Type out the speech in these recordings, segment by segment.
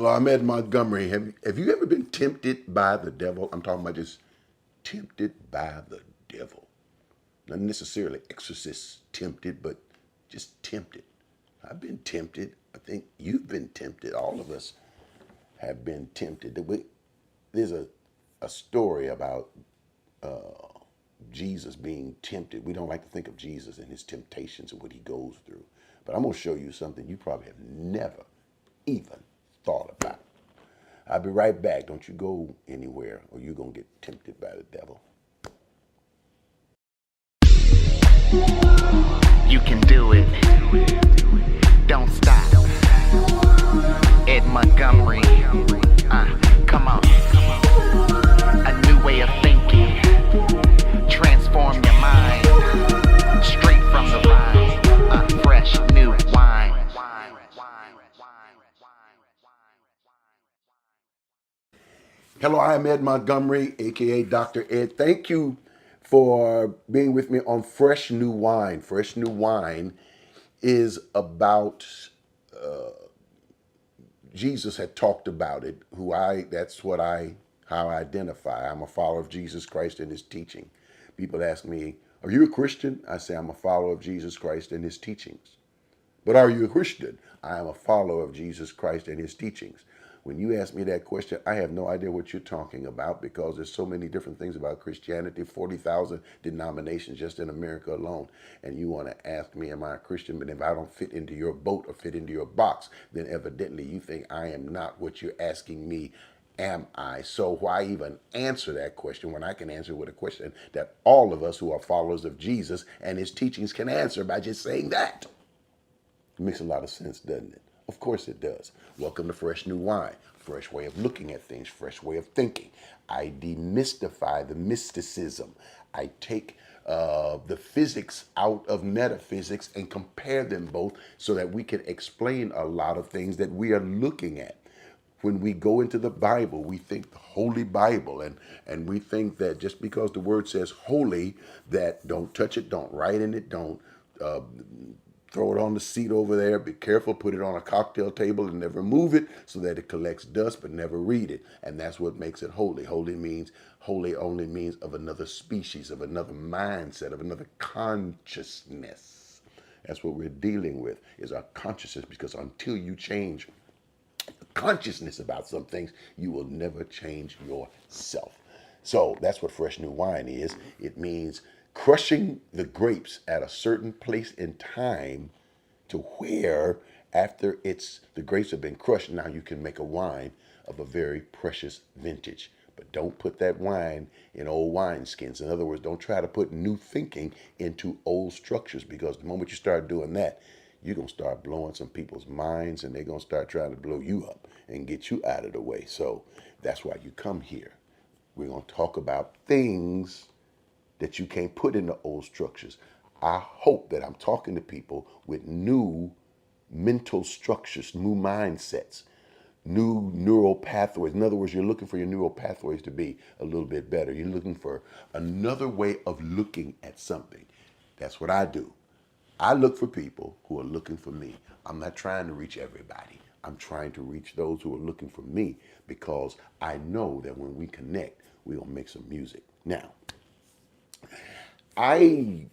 Hello, I'm Ed Montgomery. Have you ever been tempted by the devil? I'm talking about just tempted by the devil. Not necessarily exorcist tempted, but just tempted. I've been tempted. I think you've been tempted. All of us have been tempted. There's a story about Jesus being tempted. We don't like to think of Jesus and his temptations and what he goes through. But I'm going to show you something you probably have never even thought about. I'll be right back. Don't you go anywhere or you're going to get tempted by the devil. You can do it. Don't stop. Ed Montgomery. Come on. A new way of thinking. Transform your mind. Straight from the vine. Fresh new wine. Hello, I'm Ed Montgomery, aka Dr. Ed. Thank you for being with me on Fresh New Wine. Fresh New Wine is about Jesus had talked about it. How I identify. I'm a follower of Jesus Christ and his teaching. People ask me, "Are you a Christian?" I say, "I'm a follower of Jesus Christ and his teachings." But are you a Christian? I am a follower of Jesus Christ and his teachings. When you ask me that question, I have no idea what you're talking about because there's so many different things about Christianity, 40,000 denominations just in America alone. And you want to ask me, am I a Christian? But if I don't fit into your boat or fit into your box, then evidently you think I am not what you're asking me. Am I? So why even answer that question when I can answer with a question that all of us who are followers of Jesus and his teachings can answer by just saying that? It makes a lot of sense, doesn't it? Of course it does. Welcome to Fresh New Wine. Fresh way of looking at things, fresh way of thinking. I demystify the mysticism. I take the physics out of metaphysics and compare them both so that we can explain a lot of things that we are looking at. When we go into the Bible, we think the Holy Bible, and we think that just because the word says holy, that don't touch it, don't write in it, don't throw it on the seat over there. Be careful. Put it on a cocktail table and never move it so that it collects dust, but never read it. And that's what makes it holy. Holy only means of another species, of another mindset, of another consciousness. That's what we're dealing with, is our consciousness, because until you change consciousness about some things, you will never change yourself. So that's what Fresh New Wine is. It means crushing the grapes at a certain place in time to where after the grapes have been crushed, now you can make a wine of a very precious vintage. But don't put that wine in old wineskins. In other words, don't try to put new thinking into old structures, because the moment you start doing that, you're going to start blowing some people's minds and they're going to start trying to blow you up and get you out of the way. So that's why you come here. We're going to talk about things that you can't put into old structures. I hope that I'm talking to people with new mental structures, new mindsets, new neural pathways. In other words, you're looking for your neural pathways to be a little bit better. You're looking for another way of looking at something. That's what I do. I look for people who are looking for me. I'm not trying to reach everybody. I'm trying to reach those who are looking for me, because I know that when we connect, we're going to make some music. Now, I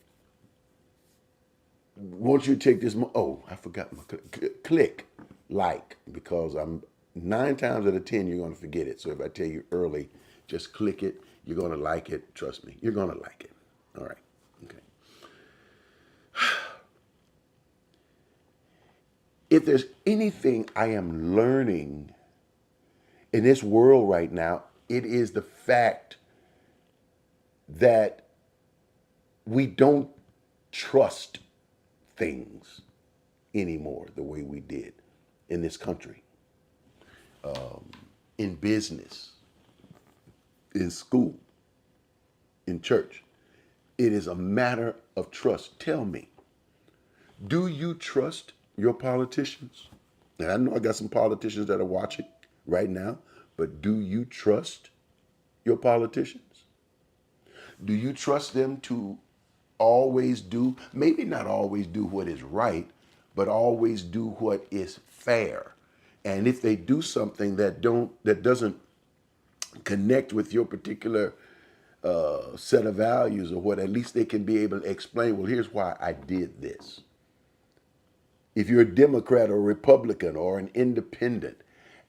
want you to take this. Oh, I forgot my click like, because I'm 9 times out of 10 you're going to forget it. So if I tell you early, just click it. You're going to like it. Trust me, you're going to like it. All right. Okay. If there's anything I am learning in this world right now, it is the fact that we don't trust things anymore the way we did in this country, in business, in school, in church. It is a matter of trust. Tell me, do you trust your politicians? And I know I got some politicians that are watching right now, but do you trust your politicians? Do you trust them to always do, maybe not always do what is right, but always do what is fair? And if they do something that doesn't connect with your particular set of values or what, at least they can be able to explain, well, here's why I did this. If you're a Democrat or a Republican or an independent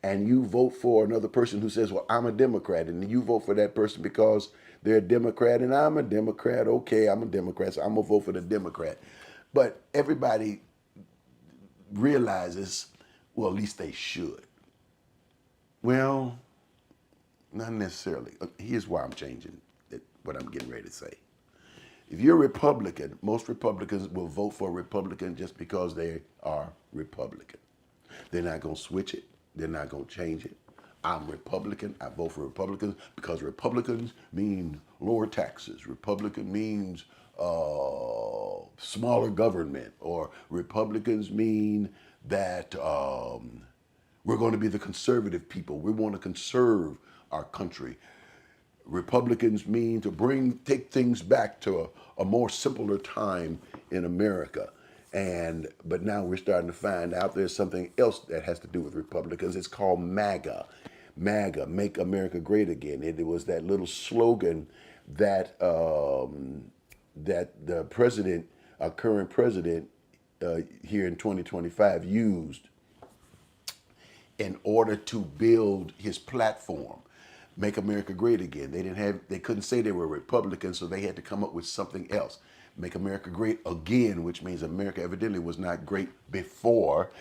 and you vote for another person who says, well, I'm a Democrat, and you vote for that person because they're a Democrat and I'm a Democrat, okay, I'm a Democrat, so I'm going to vote for the Democrat. But everybody realizes, well, at least they should. Well, not necessarily. Here's why I'm changing what I'm getting ready to say. If you're a Republican, most Republicans will vote for a Republican just because they are Republican. They're not going to switch it. They're not going to change it. I'm Republican. I vote for Republicans because Republicans mean lower taxes. Republican means smaller government. Or Republicans mean that we're going to be the conservative people. We want to conserve our country. Republicans mean to take things back to a more simpler time in America. But now we're starting to find out there's something else that has to do with Republicans. It's called MAGA. MAGA, Make America Great Again. It was that little slogan that that the president, our current president, here in 2025 used in order to build his platform. Make America Great Again. They couldn't say they were Republicans, so they had to come up with something else. Make America Great Again, which means America evidently was not great before.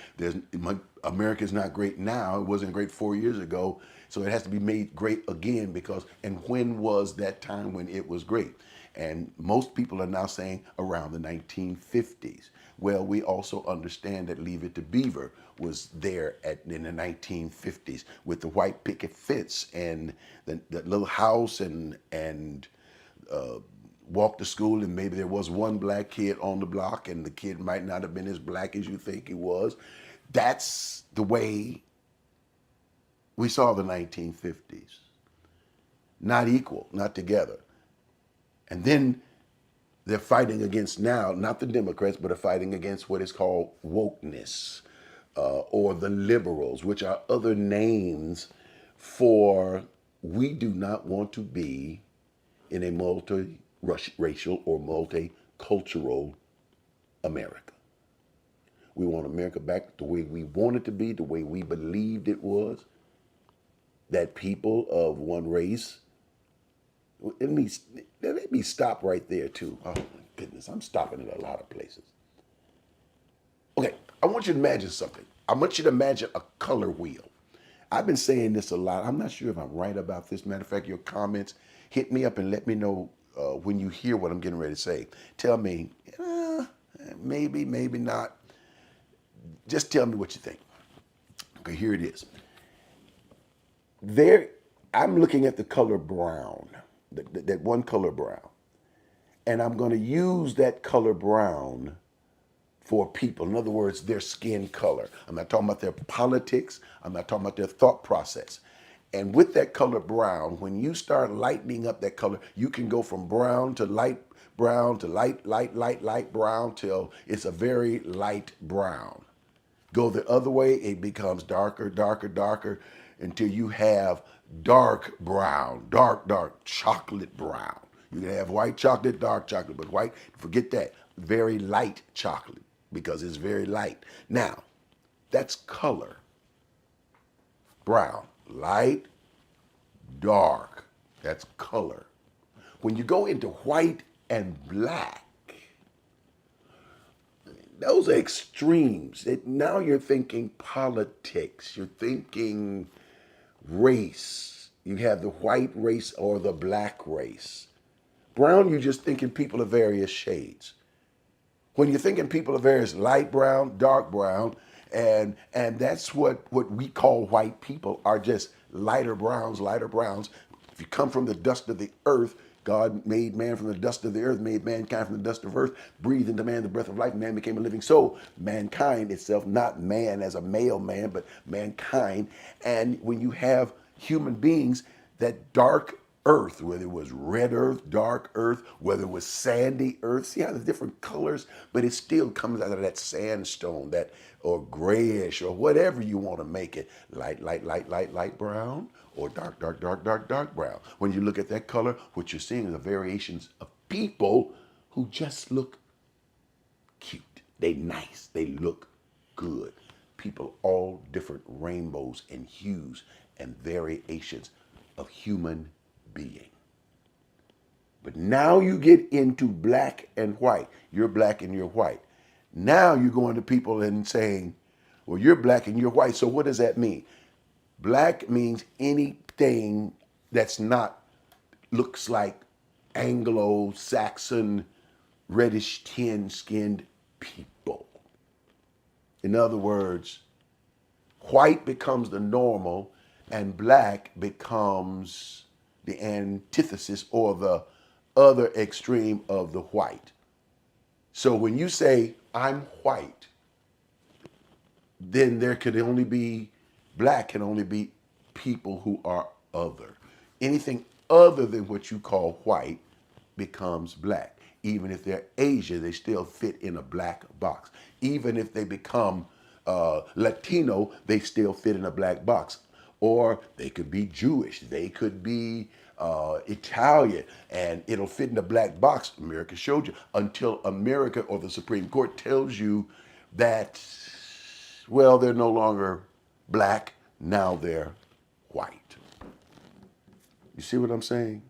America is not great now. It wasn't great 4 years ago, so it has to be made great again because. And when was that time when it was great? And most people are now saying around the 1950s. Well, we also understand that Leave It to Beaver was there in the 1950s with the white picket fence and the little house and walk to school, and maybe there was one black kid on the block and the kid might not have been as black as you think he was. That's the way we saw the 1950s. Not equal, not together. And then they're fighting against now, not the Democrats, but are fighting against what is called wokeness or the liberals, which are other names for we do not want to be in a multi-racial or multicultural America. We want America back the way we want it to be, the way we believed it was, that people of one race. Let me stop right there too. Oh my goodness, I'm stopping at a lot of places. Okay, I want you to imagine something. I want you to imagine a color wheel. I've been saying this a lot. I'm not sure if I'm right about this. Matter of fact, your comments, hit me up and let me know when you hear what I'm getting ready to say. Tell me, maybe, maybe not. Just tell me what you think. Okay, here it is. I'm looking at the color brown, that one color brown. And I'm going to use that color brown for people. In other words, their skin color. I'm not talking about their politics. I'm not talking about their thought process. And with that color brown, when you start lightening up that color, you can go from brown to light brown to light brown till it's a very light brown. Go the other way, it becomes darker, darker, darker until you have dark brown, dark chocolate brown. You can have white chocolate, dark chocolate, but white, forget that. Very light chocolate because it's very light. Now, that's color. Brown, light, dark. That's color. When you go into white and black, those are extremes. Now you're thinking politics. You're thinking race. You have the white race or the black race. Brown, you're just thinking people of various shades. When you're thinking people of various light brown, dark brown, and that's what we call white people are just lighter browns, lighter browns. If you come from the dust of the earth, God made man from the dust of the earth, made mankind from the dust of earth, breathed into man the breath of life, man became a living soul. Mankind itself, not man as a male man, but mankind. And when you have human beings, that dark earth, whether it was red earth, dark earth, whether it was sandy earth. See how the different colors, but it still comes out of that sandstone, that or grayish or whatever you want to make it. Light brown or dark brown. When you look at that color, what you're seeing are the variations of people who just look cute. They nice. They look good. People all different rainbows and hues and variations of human being. But now you get into black and white. You're black and you're white. Now you're going to people and saying, well, you're black and you're white. So what does that mean? Black means anything that's not, looks like Anglo-Saxon, reddish tin-skinned people. In other words, white becomes the normal and black becomes the antithesis or the other extreme of the white. So when you say, I'm white, then there could only be, black can only be people who are other. Anything other than what you call white becomes black. Even if they're Asian, they still fit in a black box. Even if they become Latino, they still fit in a black box. Or they could be Jewish, they could be Italian, and it'll fit in the black box. America showed you, until America or the Supreme Court tells you that, well, they're no longer black, now they're white. You see what I'm saying?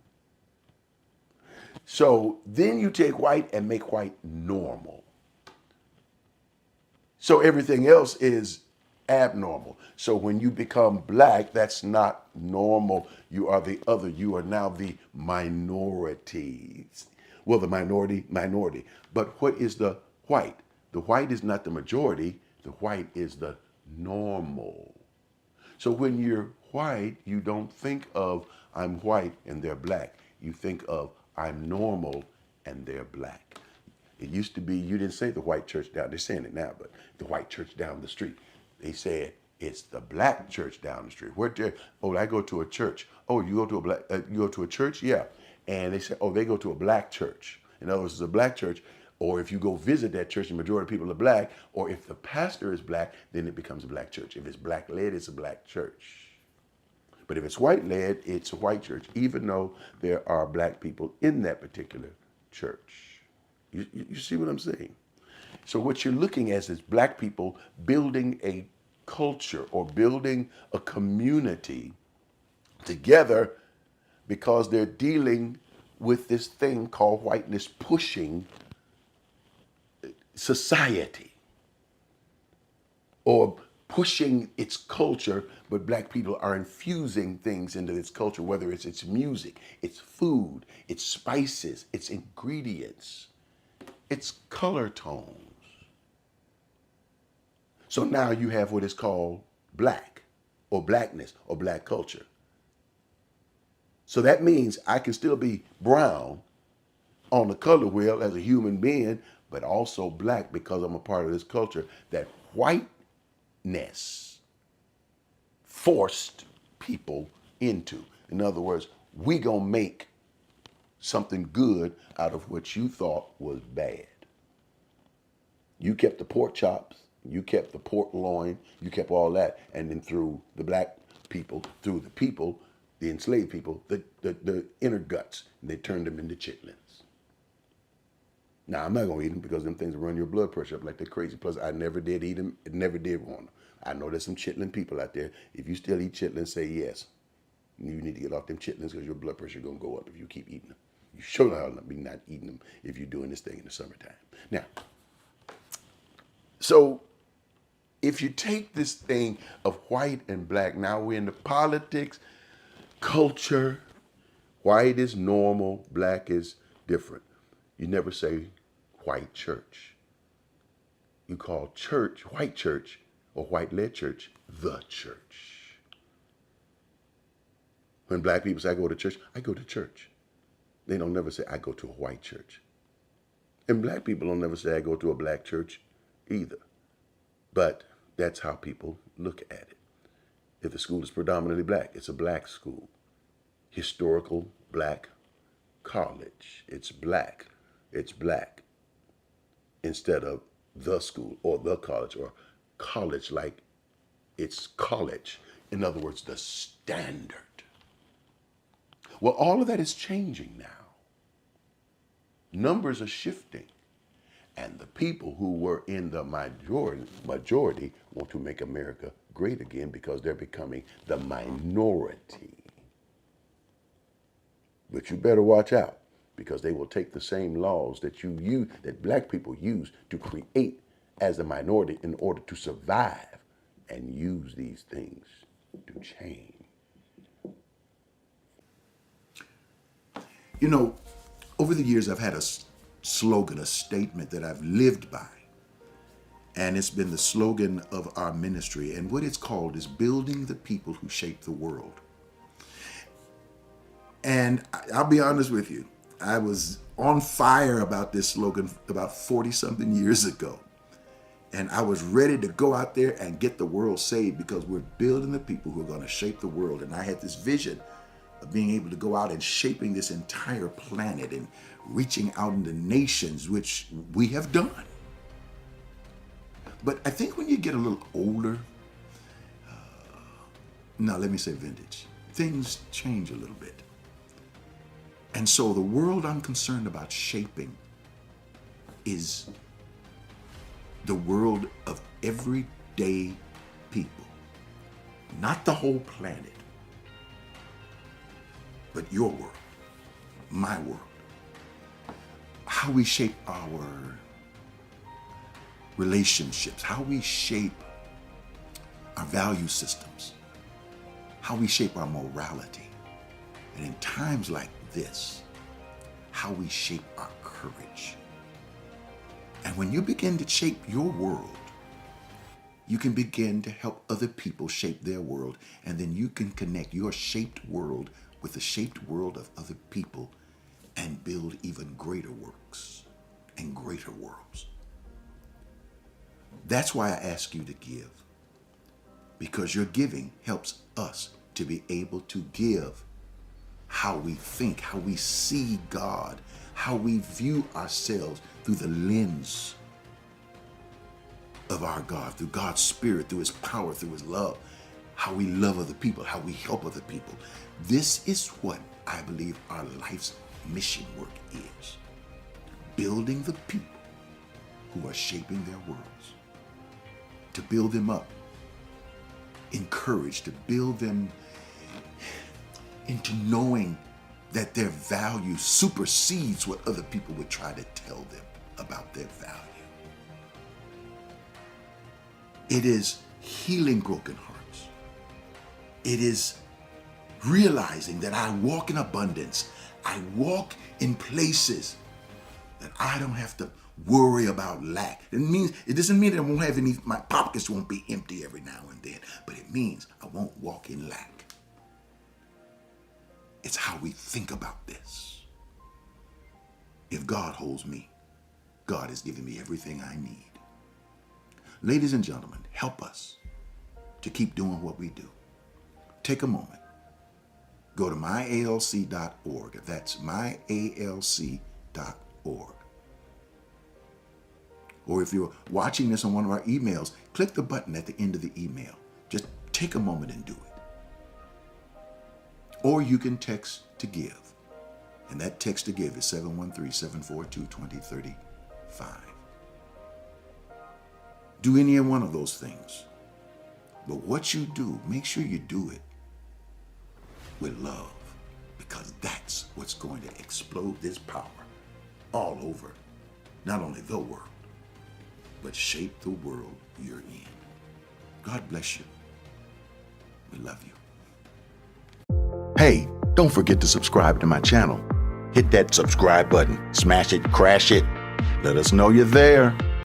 So then you take white and make white normal. So everything else is abnormal. So when you become black, that's not normal. You are the other. You are now the minorities. Well, the minority. But what is the white? The white is not the majority. The white is the normal. So when you're white, you don't think of I'm white and they're black. You think of I'm normal and they're black. It used to be, you didn't say the white church down, they're saying it now, but the white church down the street. They said it's the black church down the street. Oh, I go to a church. Oh, you go to a church? Yeah. And they say, oh, they go to a black church. In other words, it's a black church. Or if you go visit that church, the majority of people are black. Or if the pastor is black, then it becomes a black church. If it's black led, it's a black church. But if it's white led, it's a white church, even though there are black people in that particular church. You see what I'm saying? So what you're looking at is black people building a culture or building a community together because they're dealing with this thing called whiteness pushing society or pushing its culture, but black people are infusing things into its culture, whether it's its music, its food, its spices, its ingredients, its color tones. So now you have what is called black or blackness or black culture. So that means I can still be brown on the color wheel as a human being, but also black because I'm a part of this culture that whiteness forced people into. In other words, we gonna make something good out of what you thought was bad. You kept the pork chops, you kept the pork loin, you kept all that, and then through the black people, through the people, the enslaved people, the inner guts, and they turned them into chitlins. Now, I'm not going to eat them because them things run your blood pressure up like they're crazy. Plus, I never did eat them. It never did want them. I know there's some chitlin people out there. If you still eat chitlins, say yes. You need to get off them chitlins because your blood pressure is going to go up if you keep eating them. You sure will be not eating them if you're doing this thing in the summertime. Now, so if you take this thing of white and black, now we're into politics, culture. White is normal, black is different. You never say white church. You call church, white church, or white-led church, the church. When black people say I go to church, I go to church. They don't never say I go to a white church. And black people don't never say I go to a black church either. But that's how people look at it. If the school is predominantly black, it's a black school. Historical black college. It's black. It's black. Instead of the school or the college or college like it's college. In other words, the standard. Well, all of that is changing now. Numbers are shifting. And the people who were in the majority want to make America great again because they're becoming the minority. But you better watch out because they will take the same laws that you use, that black people use to create as a minority in order to survive, and use these things to change. You know, over the years, I've had a slogan, a statement that I've lived by. And it's been the slogan of our ministry. And what it's called is building the people who shape the world. And I'll be honest with you, I was on fire about this slogan about 40-something years ago. And I was ready to go out there and get the world saved because we're building the people who are going to shape the world. And I had this vision of being able to go out and shaping this entire planet and reaching out into nations, which we have done. But I think when you get a little older, no, let me say vintage, things change a little bit. And so the world I'm concerned about shaping is the world of everyday people, not the whole planet, but your world, my world. How we shape our relationships, how we shape our value systems, how we shape our morality. And in times like this, how we shape our courage. And when you begin to shape your world, you can begin to help other people shape their world. And then you can connect your shaped world with the shaped world of other people and build even greater works and greater worlds. That's why I ask you to give, because your giving helps us to be able to give how we think, how we see God, how we view ourselves through the lens of our God, through God's Spirit, through His power, through His love, how we love other people, how we help other people. This is what I believe our life's mission work is. Building the people who are shaping their worlds. To build them up. Encourage, to build them into knowing that their value supersedes what other people would try to tell them about their value. It is healing broken hearts. It is realizing that I walk in abundance. I walk in places that I don't have to worry about lack. It doesn't mean that I won't have any, my pockets won't be empty every now and then, but it means I won't walk in lack. It's how we think about this. If God holds me, God has given me everything I need. Ladies and gentlemen, help us to keep doing what we do. Take a moment. Go to myalc.org. That's myalc.org. Or if you're watching this on one of our emails, click the button at the end of the email. Just take a moment and do it. Or you can text to give. And that text to give is 713-742-2035. Do any one of those things. But what you do, make sure you do it with love, because that's what's going to explode this power all over, not only the world, but shape the world you're in. God bless you. We love you. Hey, don't forget to subscribe to my channel. Hit that subscribe button, smash it, crash it. Let us know you're there.